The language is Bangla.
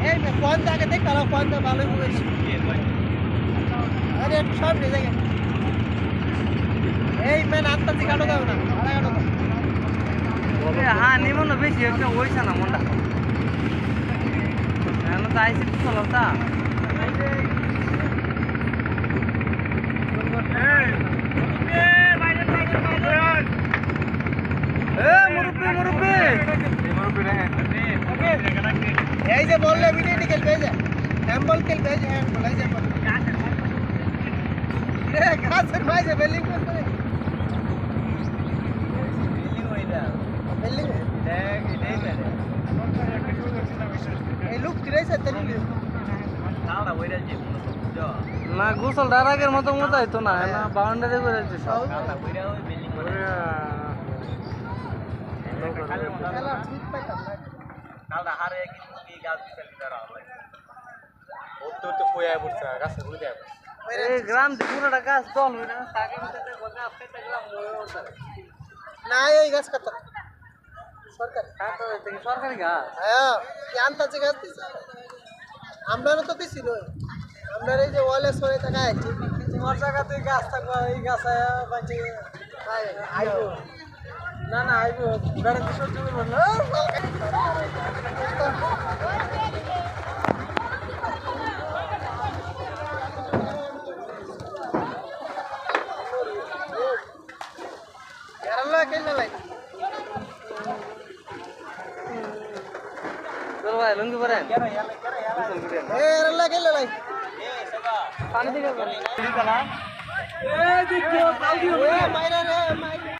এই কোন জায়গা দেখ কারো কোন ভালো হয়েছে আরে একটু সামনে জায়গা এই মেন আত্মাতি কাটো দাও না আড়া কাটো দাও হ্যাঁ নিমন বেশি একটা হইছে না মনটা আমি তো আইসি তো চলতা এই যে বললে ভিডিও নিকেল পেজে হ্যাম্বল কেল পেজে হ্যাম্বল এই যে বল এ গাছের মাঝে বিল্ডিং করতে বিল্ডিং হইলা বিল্ডিং দেখ এই দেখ এই লুক দিরেছে তেলি নাওড়া বইরা যে না গোসল ডারাগের মতো মতাই তো না না বাউন্ডারি করে দিছে সব নাওড়া বইরা ওই বিল্ডিং করে খেলা ঠিক পাইতাম না নাওড়া হারে কি গাছ দিছলি ধরা লাগে ও তো কোয়া পড়ছে গাছে ঘুরে যাবে এই গ্রাম পুরোটা গাছ দল হই না তাকে মতে বলতে আপনি গ্রাম না এই গাছ কত সরকার কাটো থেকে সরকারি গাছ হ্যাঁ কি আনতাছে গাছ দিছে আমরাও তো দিছি নয় আমরা এই যে ওয়ালে সরে থাকা আছে তোমার জায়গাতে গাছ থাকবা এই গাছ বাঁচে আইবো না না আইবো বেড়াতে সহ্য করবো না কেরালা কেলা লাই তোর ভাই লুঙ্গি পরে কেরালা কেলা লাই পানি দিকে এ দিকো পাউডি মাইরা রে